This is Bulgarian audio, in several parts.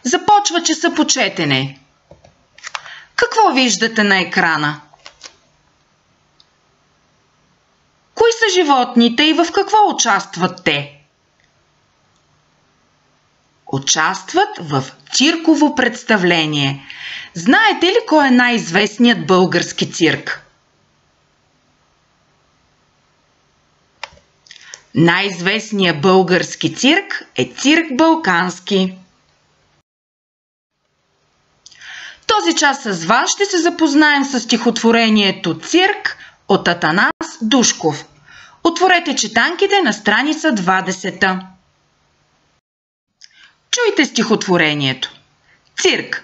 Започва часа по четене. Какво виждате на екрана? Кои са животните и в какво участват те? Участват в цирково представление. Знаете ли кой е най-известният български цирк? Най-известният български цирк е цирк Балкански. Този час с вас ще се запознаем с стихотворението «Цирк» от Атанас Душков. Отворете четанките на страница 20. Чуйте стихотворението. Цирк.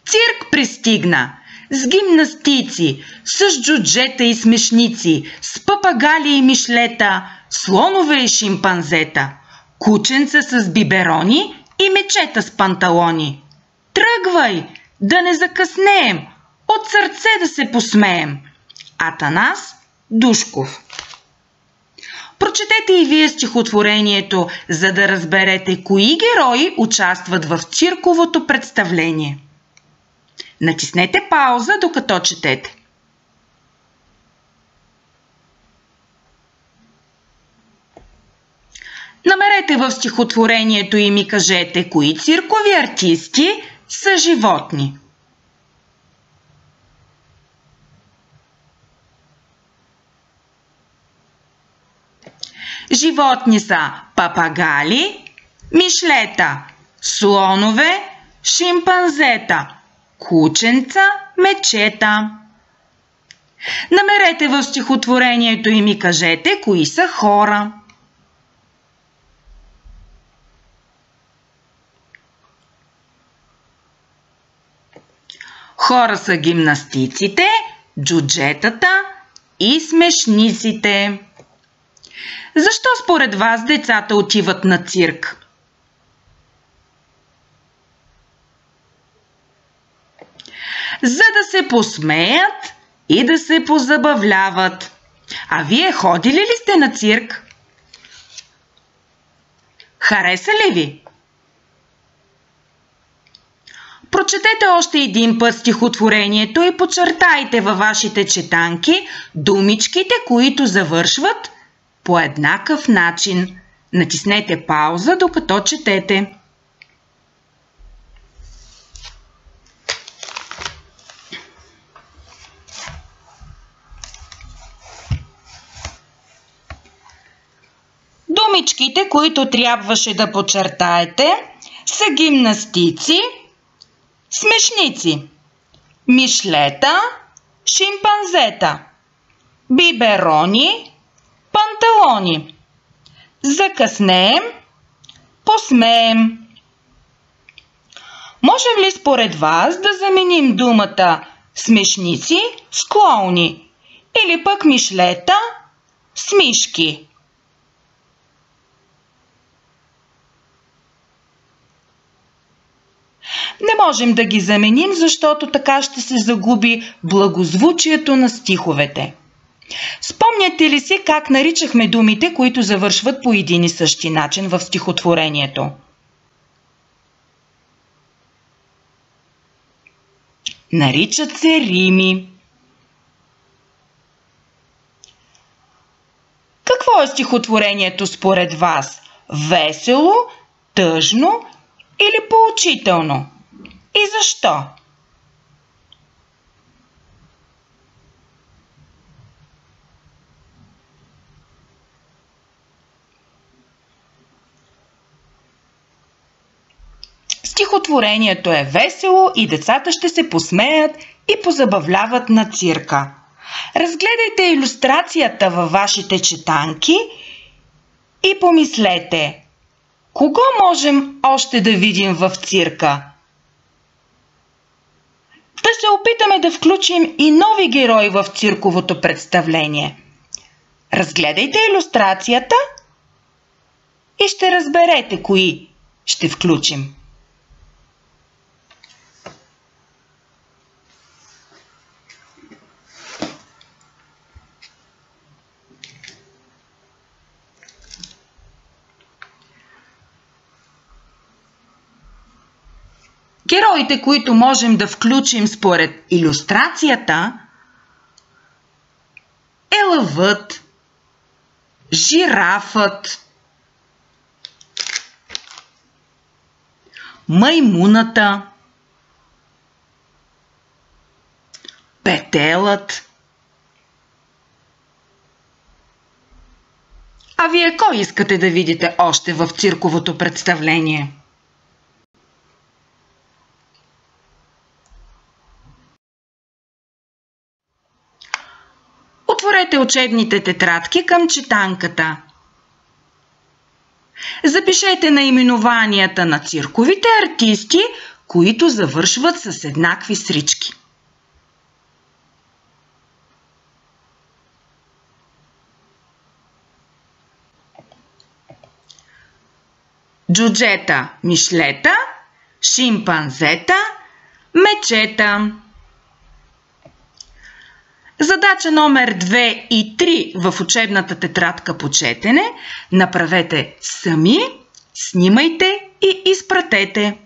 Цирк пристигна с гимнастици, с джуджета и смешници, с папагали и мишлета, слонове и шимпанзета, кученца с биберони и мечета с панталони. Тръгвай, да не закъснеем, от сърце да се посмеем. Атанас Душков. Прочетете и вие стихотворението, за да разберете кои герои участват в цирковото представление. Натиснете пауза, докато четете. Намерете в стихотворението и ми кажете кои циркови артисти са животни. Животни са папагали, мишлета, слонове, шимпанзета, кученца, мечета. Намерете в стихотворението и ми кажете кои са хора. Хора са гимнастиците, джуджетата и смешниците. Защо според вас децата отиват на цирк? За да се посмеят и да се позабавляват. А вие ходили ли сте на цирк? Хареса ли ви? Прочетете още един път стихотворението и подчертайте във вашите четанки думичките, които завършват по еднакъв начин. Натиснете пауза, докато четете. Думичките, които трябваше да подчертаете, са гимнастици, смешници, мишлета, шимпанзета, биберони, панталони. Закъснеем, посмеем. Можем ли според вас да заменим думата смешници с клоуни или пък мишлета с мишки? Не можем да ги заменим, защото така ще се загуби благозвучието на стиховете. Спомняте ли си как наричахме думите, които завършват по един и същи начин в стихотворението? Наричат се рими. Какво е стихотворението според вас? Весело, тъжно или поучително? И защо? Стихотворението е весело и децата ще се посмеят и позабавляват на цирка. Разгледайте илюстрацията във вашите четанки и помислете, кого можем още да видим в цирка? Да се опитаме да включим и нови герои в цирковото представление. Разгледайте илюстрацията и ще разберете кои ще включим. Героите, които можем да включим според илюстрацията, е лъвът, жирафът, маймуната, петелът. А вие кой искате да видите още в цирковото представление? Отворете учебните тетрадки към четанката. Запишете наименованията на цирковите артисти, които завършват с еднакви срички. Джуджета, мишлета, шимпанзета, мечета. Задача номер 2 и 3 в учебната тетрадка по четене направете сами, снимайте и изпратете.